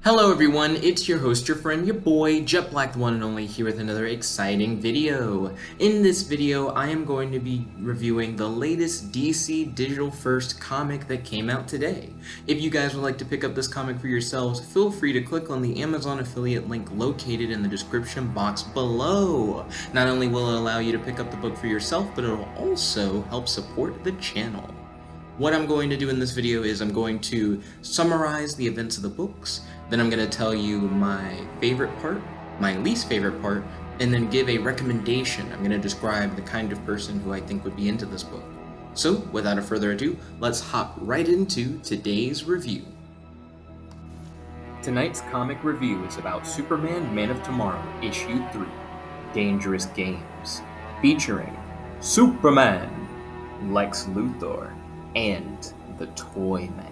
Hello everyone, it's your host, your friend, your boy, Jet Black, the one and only, here with another exciting video. In this video, I am going to be reviewing the latest DC Digital First comic that came out today. If you guys would like to pick up this comic for yourselves, feel free to click on the Amazon affiliate link located in the description box below. Not only will it allow you to pick up the book for yourself, but it will also help support the channel. What I'm going to do in this video is I'm going to summarize the events of the books, then I'm going to tell you my favorite part, my least favorite part, and then give a recommendation. I'm going to describe the kind of person who I think would be into this book. So, without further ado, let's hop right into today's review. Tonight's comic review is about Superman Man of Tomorrow, Issue 3, Dangerous Games, featuring Superman, Lex Luthor, and the Toyman.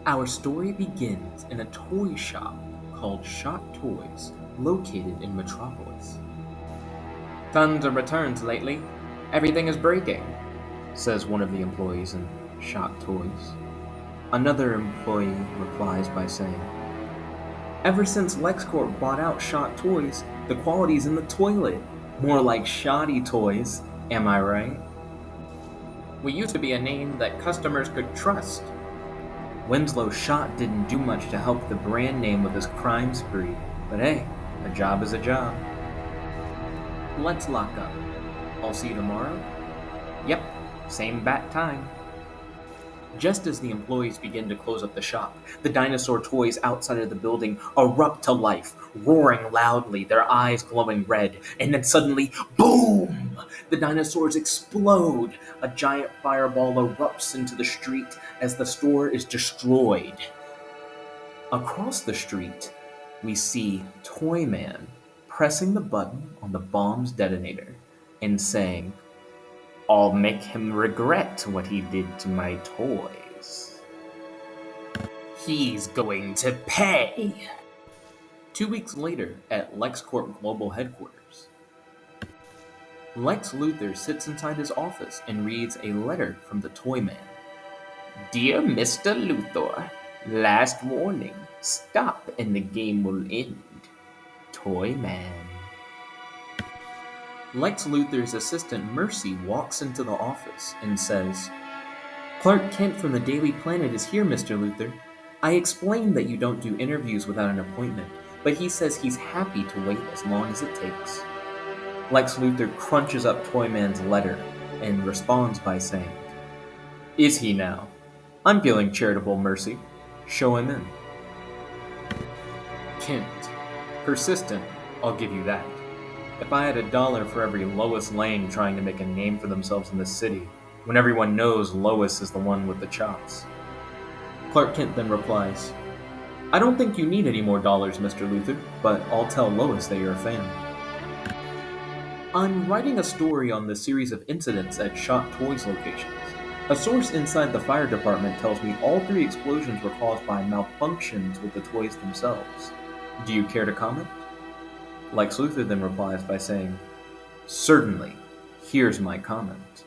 Our story begins in a toy shop called Shot Toys, located in Metropolis. Tons of returns lately. Everything is breaking, says one of the employees in Shot Toys. Another employee replies by saying, ever since LexCorp bought out Shot Toys, the quality's in the toilet. More like shoddy toys, am I right? We used to be a name that customers could trust. Winslow Schott didn't do much to help the brand name with his crime spree, but hey, a job is a job. Let's lock up. I'll see you tomorrow? Yep, same bat time. Just as the employees begin to close up the shop, the dinosaur toys outside of the building erupt to life, roaring loudly, their eyes glowing red, and then suddenly, boom! The dinosaurs explode. A giant fireball erupts into the street as the store is destroyed. Across the street, we see Toyman pressing the button on the bomb's detonator and saying, I'll make him regret what he did to my toys. He's going to pay! 2 weeks later, at LexCorp Global Headquarters, Lex Luthor sits inside his office and reads a letter from the Toyman. Dear Mr. Luthor, last warning, stop and the game will end. Toyman. Lex Luthor's assistant Mercy walks into the office and says, Clark Kent from the Daily Planet is here, Mr. Luthor. I explained that you don't do interviews without an appointment, but he says he's happy to wait as long as it takes. Lex Luthor crunches up Toyman's letter and responds by saying, Is he now? I'm feeling charitable, Mercy. Show him in. Kent. Persistent, I'll give you that. If I had $1 for every Lois Lane trying to make a name for themselves in this city, when everyone knows Lois is the one with the chops. Clark Kent then replies, I don't think you need any more dollars, Mr. Luthor, but I'll tell Lois that you're a fan. I'm writing a story on the series of incidents at Shot Toys locations. A source inside the fire department tells me all 3 explosions were caused by malfunctions with the toys themselves. Do you care to comment? Lex Luthor then replies by saying, Certainly, here's my comment.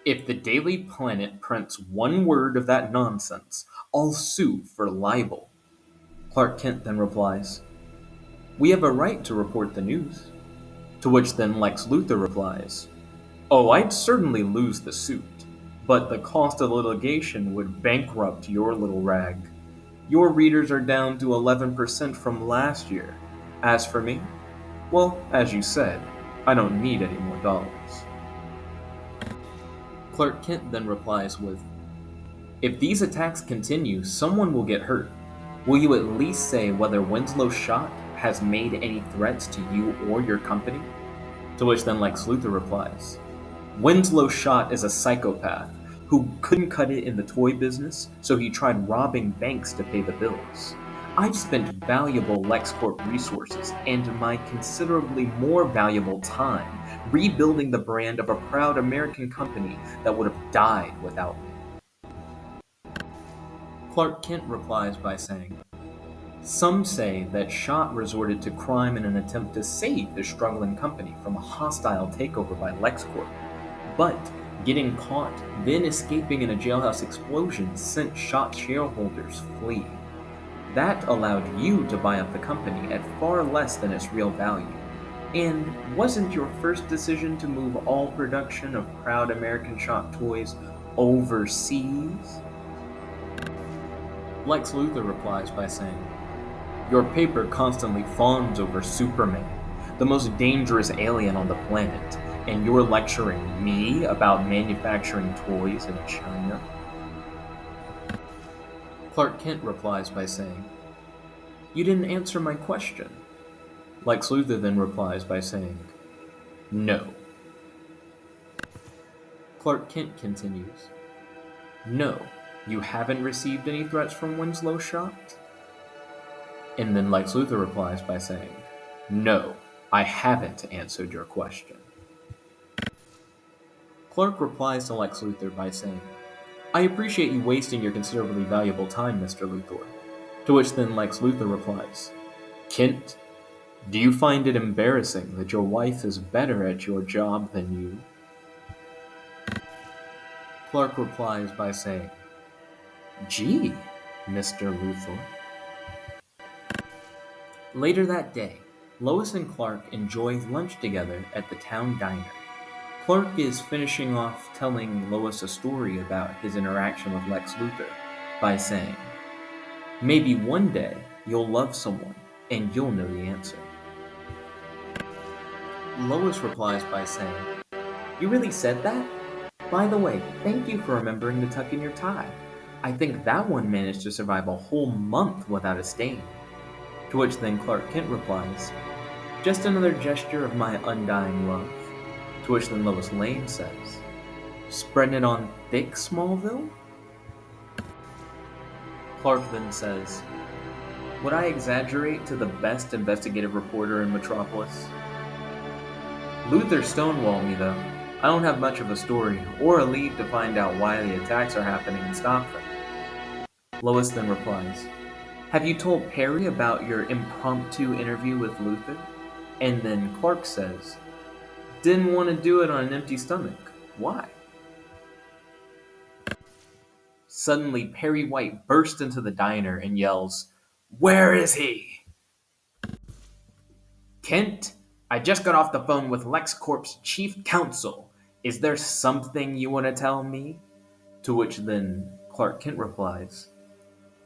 If the Daily Planet prints one word of that nonsense, I'll sue for libel. Clark Kent then replies, We have a right to report the news. To which then Lex Luthor replies, Oh, I'd certainly lose the suit, but the cost of litigation would bankrupt your little rag. Your readers are down to 11% from last year. As for me, well, as you said, I don't need any more dollars. Clark Kent then replies with, If these attacks continue, someone will get hurt. Will you at least say whether Winslow Schott has made any threats to you or your company? To which then Lex Luthor replies, Winslow Schott is a psychopath who couldn't cut it in the toy business, so he tried robbing banks to pay the bills. I've spent valuable LexCorp resources and my considerably more valuable time rebuilding the brand of a proud American company that would have died without me. Clark Kent replies by saying, Some say that Schott resorted to crime in an attempt to save the struggling company from a hostile takeover by LexCorp. But Getting caught, then escaping in a jailhouse explosion sent Shot shareholders fleeing. That allowed you to buy up the company at far less than its real value. And wasn't your first decision to move all production of proud American Shot toys overseas? Lex Luthor replies by saying, "Your paper constantly fawns over Superman, the most dangerous alien on the planet, and you're lecturing me about manufacturing toys in China?" Clark Kent replies by saying, "You didn't answer my question." Lex Luthor then replies by saying, "No." Clark Kent continues, "No, you haven't received any threats from Winslow Shot?" And then Lex Luthor replies by saying, "No, I haven't answered your question." Clark replies to Lex Luthor by saying, "I appreciate you wasting your considerably valuable time, Mr. Luthor." To which then Lex Luthor replies, "Kent, do you find it embarrassing that your wife is better at your job than you?" Clark replies by saying, "Gee, Mr. Luthor." Later that day, Lois and Clark enjoy lunch together at the town diner. Clark is finishing off telling Lois a story about his interaction with Lex Luthor by saying, "Maybe one day you'll love someone and you'll know the answer." Lois replies by saying, "You really said that? By the way, thank you for remembering to tuck in your tie. I think that one managed to survive a whole month without a stain." To which then Clark Kent replies, "Just another gesture of my undying love." To which then Lois Lane says, "Spreading it on thick, Smallville?" Clark then says, "Would I exaggerate to the best investigative reporter in Metropolis? Luthor stonewalled me, though. I don't have much of a story or a lead to find out why the attacks are happening and stop them." Lois then replies, "Have you told Perry about your impromptu interview with Luthor?" And then Clark says, "Didn't want to do it on an empty stomach. Why?" Suddenly, Perry White bursts into the diner and yells, "Where is he?" "Kent, I just got off the phone with LexCorp's chief counsel. Is there something you want to tell me?" To which then Clark Kent replies,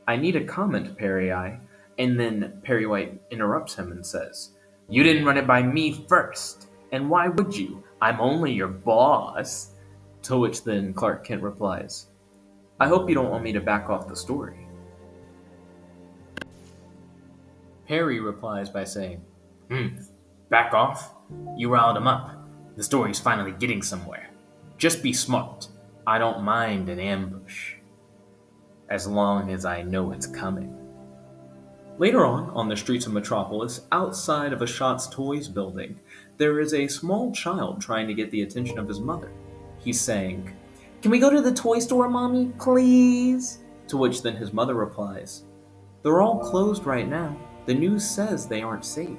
"I need a comment, Perry I." And then Perry White interrupts him and says, "You didn't run it by me first. And why would you? I'm only your boss." To which then Clark Kent replies, "I hope you don't want me to back off the story." Perry replies by saying, "Back off? You riled him up. The story's finally getting somewhere. Just be smart. I don't mind an ambush, as long as I know it's coming." Later on the streets of Metropolis, outside of a Shots Toys building, there is a small child trying to get the attention of his mother. He's saying, "Can we go to the toy store, Mommy, please?" To which then his mother replies, "They're all closed right now. The news says they aren't safe."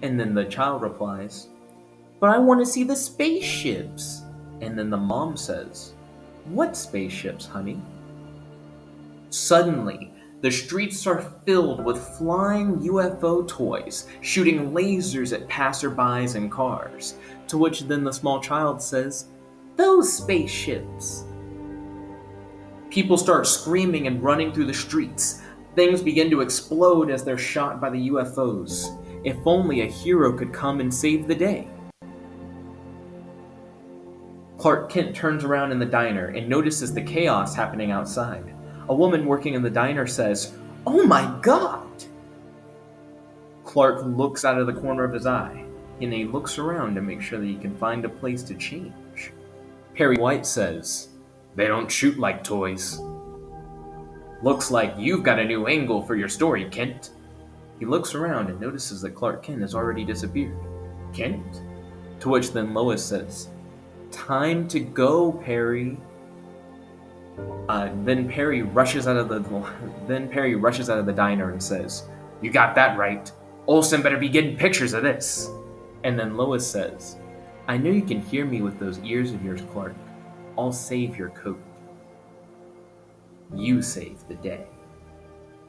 And then the child replies, "But I want to see the spaceships." And then the mom says, "What spaceships, honey?" Suddenly, the streets are filled with flying UFO toys, shooting lasers at passerbys and cars. To which then the small child says, "Those spaceships." People start screaming and running through the streets. Things begin to explode as they're shot by the UFOs. If only a hero could come and save the day. Clark Kent turns around in the diner and notices the chaos happening outside. A woman working in the diner says, "Oh my God!" Clark looks out of the corner of his eye, and he looks around to make sure that he can find a place to change. Perry White says, "They don't shoot like toys." "Looks like you've got a new angle for your story, Kent." He looks around and notices that Clark Kent has already disappeared. "Kent?" To which then Lois says, "Time to go, Perry." Then Perry rushes out of the diner and says, "You got that right. Olsen better be getting pictures of this." And then Lois says, I know you can hear me with those ears of yours, Clark. I'll save your coat. You save the day.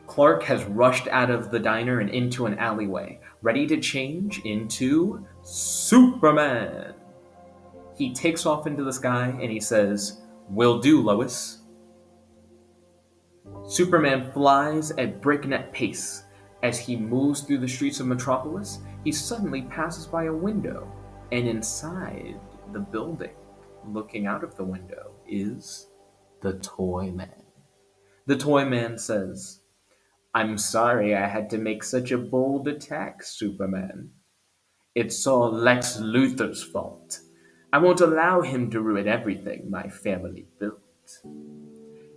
Clark has rushed out of the diner and into an alleyway, ready to change into Superman. He takes off into the sky and he says, "Will do, Lois." Superman flies at breakneck pace. As he moves through the streets of Metropolis, he suddenly passes by a window, and inside the building, looking out of the window, is the Toy Man. The Toy Man says, "I'm sorry I had to make such a bold attack, Superman. It's all Lex Luthor's fault. I won't allow him to ruin everything my family built.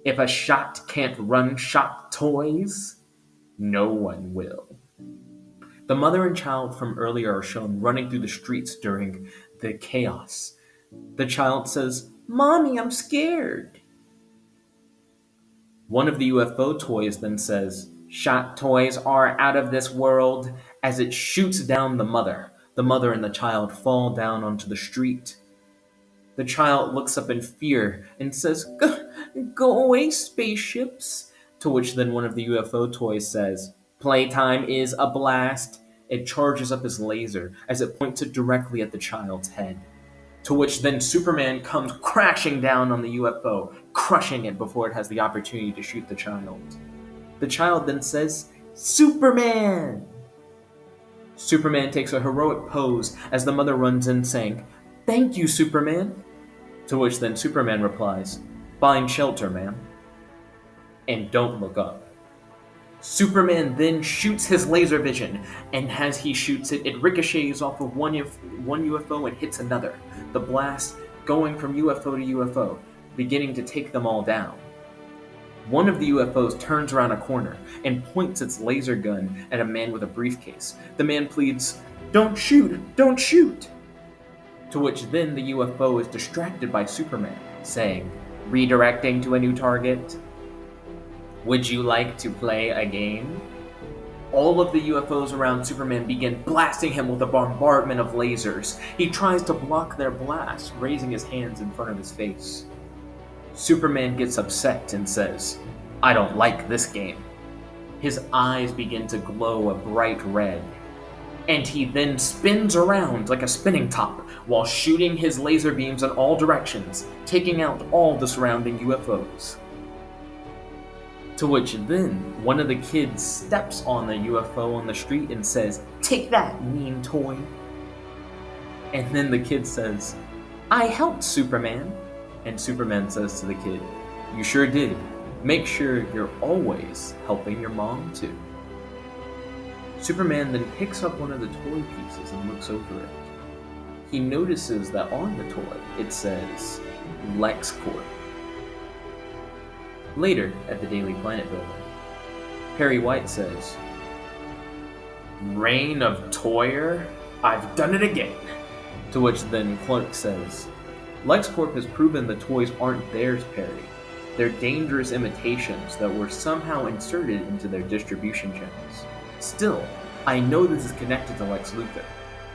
If a shot can't run shot toys, no one will." The mother and child from earlier are shown running through the streets during the chaos. The child says, "Mommy, I'm scared." One of the UFO toys then says, "Shot toys are out of this world," as it shoots down the mother. The mother and the child fall down onto the street. The child looks up in fear and says, "Go away, spaceships." To which then one of the UFO toys says, "Playtime is a blast." It charges up his laser as it points it directly at the child's head. To which then Superman comes crashing down on the UFO, crushing it before it has the opportunity to shoot the child. The child then says, "Superman!" Superman takes a heroic pose as the mother runs in saying, "Thank you, Superman." To which then Superman replies, "Find shelter, ma'am. And don't look up." Superman then shoots his laser vision, and as he shoots it, it ricochets off of one UFO and hits another. The blast going from UFO to UFO, beginning to take them all down. One of the UFOs turns around a corner and points its laser gun at a man with a briefcase. The man pleads, "Don't shoot! Don't shoot!" To which then the UFO is distracted by Superman, saying, "Redirecting to a new target. Would you like to play a game?" All of the UFOs around Superman begin blasting him with a bombardment of lasers. He tries to block their blast, raising his hands in front of his face. Superman gets upset and says, "I don't like this game." His eyes begin to glow a bright red, and he then spins around like a spinning top while shooting his laser beams in all directions, taking out all the surrounding UFOs. To which then one of the kids steps on the UFO on the street and says, "Take that, mean toy." And then the kid says, "I helped, Superman." And Superman says to the kid, "You sure did. Make sure you're always helping your mom too." Superman then picks up one of the toy pieces and looks over it. He notices that on the toy it says LexCorp. Later, at the Daily Planet building, Perry White says, "Reign of Toyer? I've done it again." To which then Clark says, "LexCorp has proven the toys aren't theirs, Perry. They're dangerous imitations that were somehow inserted into their distribution channels. Still, I know this is connected to Lex Luthor.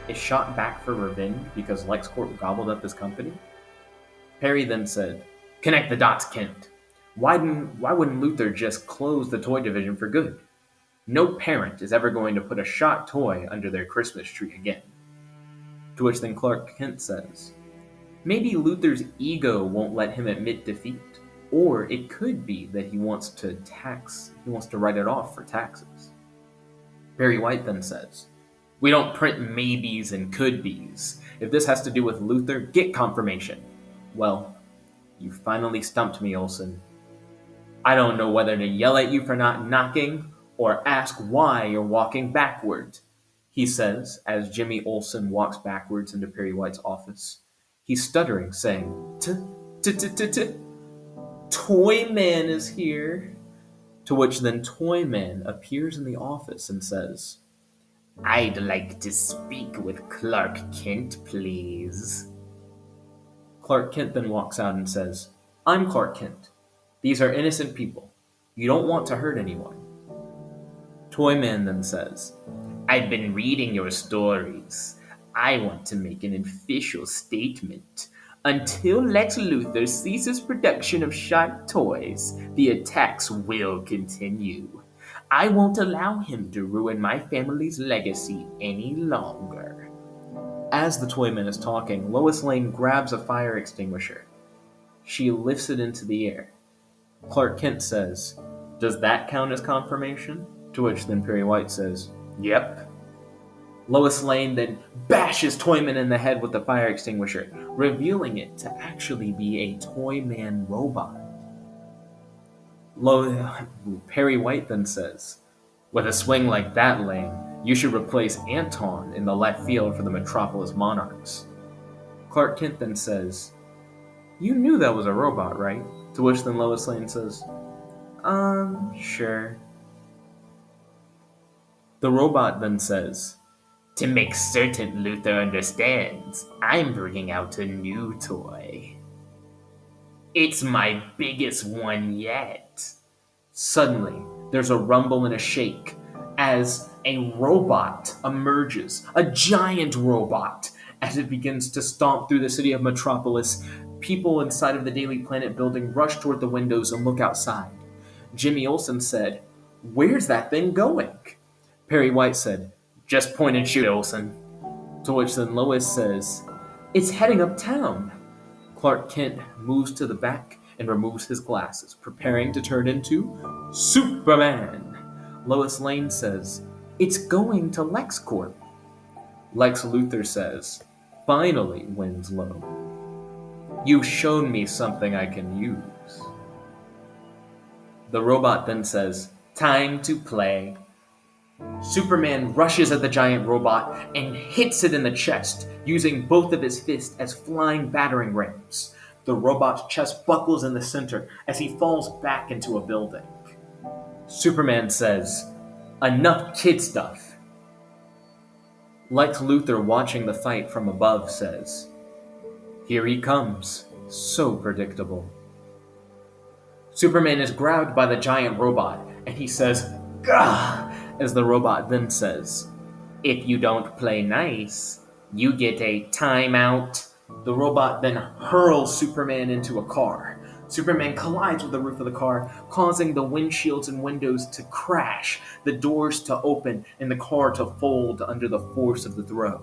Is Shot back for revenge because LexCorp gobbled up his company?" Perry then said, "Connect the dots, Kent. Why wouldn't Luthor just close the toy division for good? No parent is ever going to put a Shot toy under their Christmas tree again." To which then Clark Kent says, "Maybe Luthor's ego won't let him admit defeat, or it could be that he wants to write it off for taxes." Barry White then says, "We don't print maybes and could be's. If this has to do with Luthor, get confirmation." Well, you finally stumped me, Olsen. I don't know whether to yell at you for not knocking or ask why you're walking backwards, he says as Jimmy Olsen walks backwards into Perry White's office. He's stuttering, saying, Toy Man is here." To which then Toy Man appears in the office and says, "I'd like to speak with Clark Kent, please." Clark Kent then walks out and says, "I'm Clark Kent. These are innocent people. You don't want to hurt anyone." Toy Man then says, "I've been reading your stories. I want to make an official statement. Until Lex Luthor ceases production of shark toys, the attacks will continue. I won't allow him to ruin my family's legacy any longer. As the Toyman is talking, Lois Lane grabs a fire extinguisher. She lifts it into the air. Clark Kent says, "Does that count as confirmation?" To which then Perry White says, "Yep." Lois Lane then bashes Toyman in the head with the fire extinguisher, revealing it to actually be a Toyman robot. Perry White then says, "With a swing like that, Lane, you should replace Anton in the left field for the Metropolis Monarchs." Clark Kent then says, "You knew that was a robot, right?" To which then Lois Lane says, Sure." The robot then says, "To make certain Luthor understands, I'm bringing out a new toy. It's my biggest one yet." Suddenly, there's a rumble and a shake as a robot emerges, a giant robot, as it begins to stomp through the city of Metropolis. People inside of the Daily Planet building rush toward the windows and look outside. Jimmy Olsen said, "Where's that thing going?" Perry White said, "Just point and shoot, Olsen." To which then Lois says, "It's heading uptown." Clark Kent moves to the back and removes his glasses, preparing to turn into Superman. Lois Lane says, "It's going to LexCorp." Lex Luthor says, "Finally, Winslow. You've shown me something I can use." The robot then says, "Time to play." Superman rushes at the giant robot and hits it in the chest, using both of his fists as flying battering rams. The robot's chest buckles in the center as he falls back into a building. Superman says, "Enough kid stuff." Lex Luthor, watching the fight from above, says, "Here he comes. So predictable." Superman is grabbed by the giant robot, and he says, "Gah!" as the robot then says, "If you don't play nice, you get a timeout." The robot then hurls Superman into a car. Superman collides with the roof of the car, causing the windshields and windows to crash, the doors to open, and the car to fold under the force of the throw.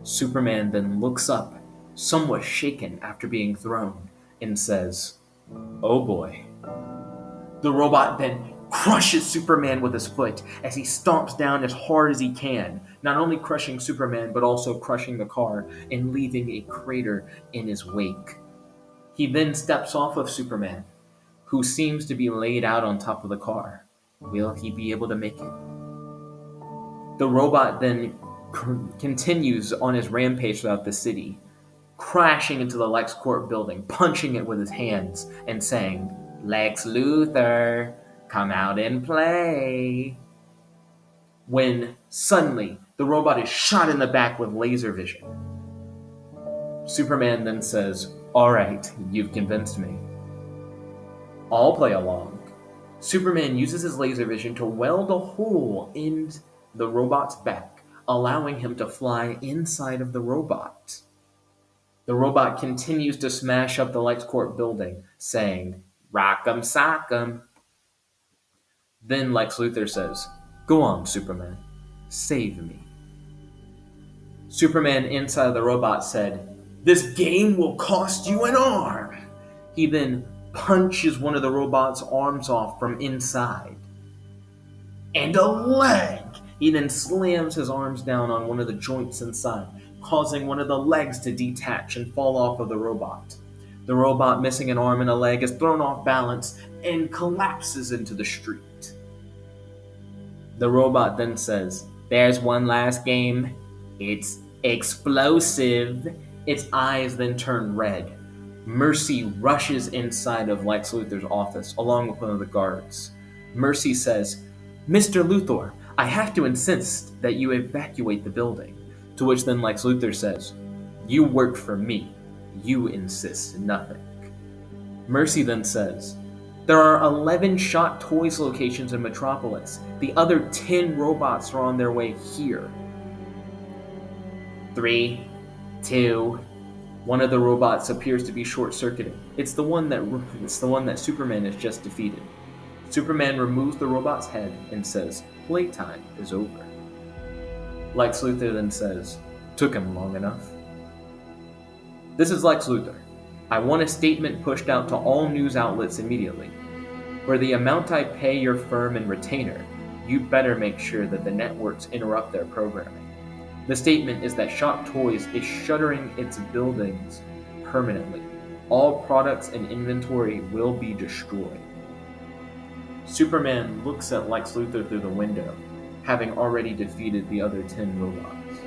Superman then looks up, somewhat shaken after being thrown, and says, "Oh boy." The robot then crushes Superman with his foot as he stomps down as hard as he can, not only crushing Superman but also crushing the car and leaving a crater in his wake. He then steps off of Superman, who seems to be laid out on top of the car. Will he be able to make it? The robot then continues on his rampage throughout the city, crashing into the LexCorp building, punching it with his hands, and saying, "Lex Luthor, come out and play." When suddenly the robot is shot in the back with laser vision. Superman then says, "All right, you've convinced me. I'll play along." Superman uses his laser vision to weld a hole in the robot's back, allowing him to fly inside of the robot. The robot continues to smash up the LexCorp building, saying, "Rock'em sock'em." Then Lex Luthor says, "Go on, Superman. Save me." Superman inside the robot said, "This game will cost you an arm." He then punches one of the robot's arms off from inside. "And a leg!" He then slams his arms down on one of the joints inside, causing one of the legs to detach and fall off of the robot. The robot, missing an arm and a leg, is thrown off balance and collapses into the street. The robot then says, "There's one last game. It's explosive." Its eyes then turn red. Mercy rushes inside of Lex Luthor's office, along with one of the guards. Mercy says, "Mr. Luthor, I have to insist that you evacuate the building." To which then Lex Luthor says, "You work for me. You insist nothing." Mercy then says, "There are 11 Shot Toys locations in Metropolis. The other 10 robots are on their way here." 3, 2. One of the robots appears to be short-circuiting. It's the one that Superman has just defeated. Superman removes the robot's head and says, "Playtime is over." Lex Luthor then says, "Took him long enough." This is Lex Luthor. I want a statement pushed out to all news outlets immediately. For the amount I pay your firm in retainer, you better make sure that the networks interrupt their programming. The statement is that Shot Toys is shuttering its buildings permanently. All products and inventory will be destroyed. Superman looks at Lex Luthor through the window, having already defeated the other 10 robots.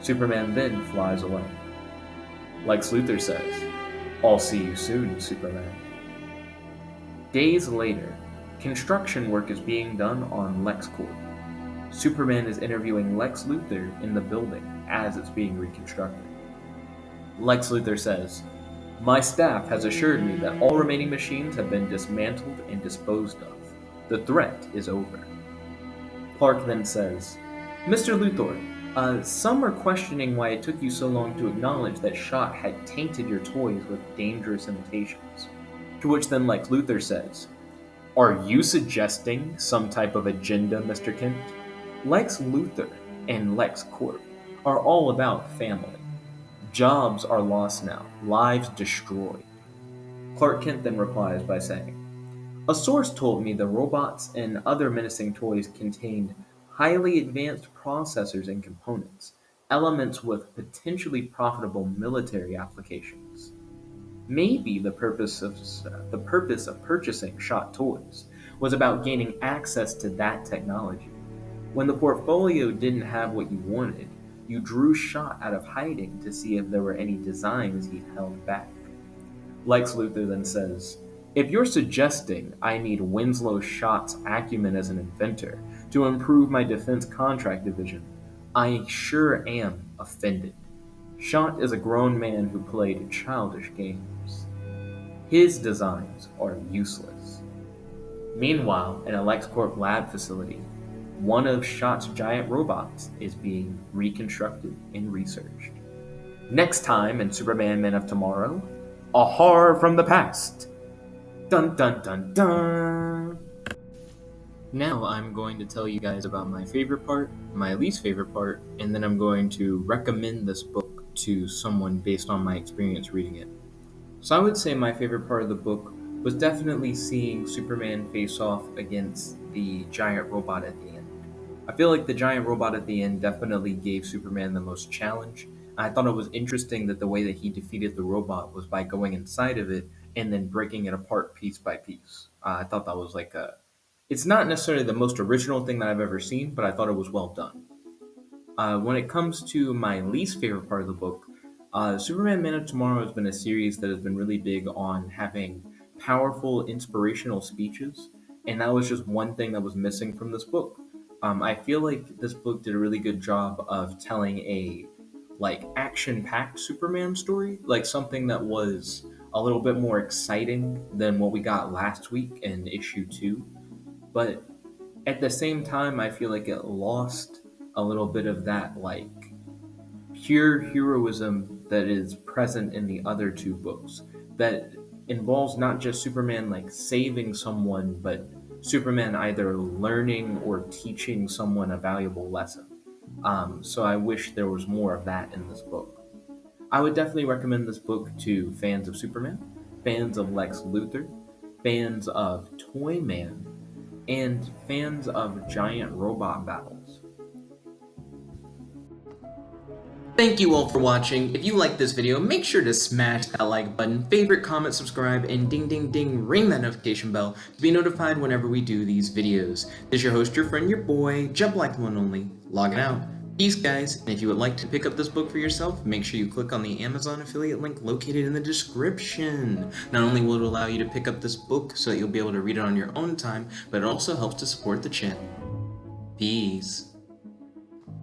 Superman then flies away. Lex Luthor says, "I'll see you soon, Superman." Days later, construction work is being done on LexCorp. Superman is interviewing Lex Luthor in the building as it's being reconstructed. Lex Luthor says, "My staff has assured me that all remaining machines have been dismantled and disposed of. The threat is over." Clark then says, "Mr. Luthor, some are questioning why it took you so long to acknowledge that Shot had tainted your toys with dangerous imitations." To which then Lex Luthor says, "Are you suggesting some type of agenda, Mr. Kent? Lex Luthor and LexCorp are all about family. Jobs are lost now, lives destroyed." Clark Kent then replies by saying, "A source told me the robots and other menacing toys contained highly advanced processors and components, elements with potentially profitable military applications. Maybe the purpose of purchasing Shot Toys was about gaining access to that technology. When the portfolio didn't have what you wanted, you drew Shot out of hiding to see if there were any designs he held back." Lex Luthor then says, "If you're suggesting I need Winslow Shot's acumen as an inventor to improve my defense contract division, I sure am offended. Shot is a grown man who played childish games. His designs are useless." Meanwhile, in a LexCorp lab facility, one of Shot's giant robots is being reconstructed and researched. Next time in Superman Men of Tomorrow, a horror from the past. Dun dun dun dun! Now I'm going to tell you guys about my favorite part, my least favorite part, and then I'm going to recommend this book to someone based on my experience reading it. So I would say my favorite part of the book was definitely seeing Superman face off against the giant robot at the end. I feel like the giant robot at the end definitely gave Superman the most challenge. I thought it was interesting that the way that he defeated the robot was by going inside of it and then breaking it apart piece by piece. I thought that was it's not necessarily the most original thing that I've ever seen, but I thought it was well done. When it comes to my least favorite part of the book, Superman Man of Tomorrow has been a series that has been really big on having powerful, inspirational speeches, and that was just one thing that was missing from this book. I feel like this book did a really good job of telling a action-packed Superman story, like something that was a little bit more exciting than what we got last week in issue 2. But at the same time, I feel like it lost a little bit of that pure heroism that is present in the other 2 books, that involves not just Superman saving someone, but Superman either learning or teaching someone a valuable lesson. So I wish there was more of that in this book. I would definitely recommend this book to fans of Superman, fans of Lex Luthor, fans of Toyman, and fans of giant robot battles. Thank you all for watching. If you liked this video, make sure to smash that like button, favorite, comment, subscribe, and ding ding ding, ring that notification bell to be notified whenever we do these videos. This is your host, your friend, your boy, Jump Like One Only, logging out. Peace, guys, and if you would like to pick up this book for yourself, make sure you click on the Amazon affiliate link located in the description. Not only will it allow you to pick up this book so that you'll be able to read it on your own time, but it also helps to support the channel. Peace.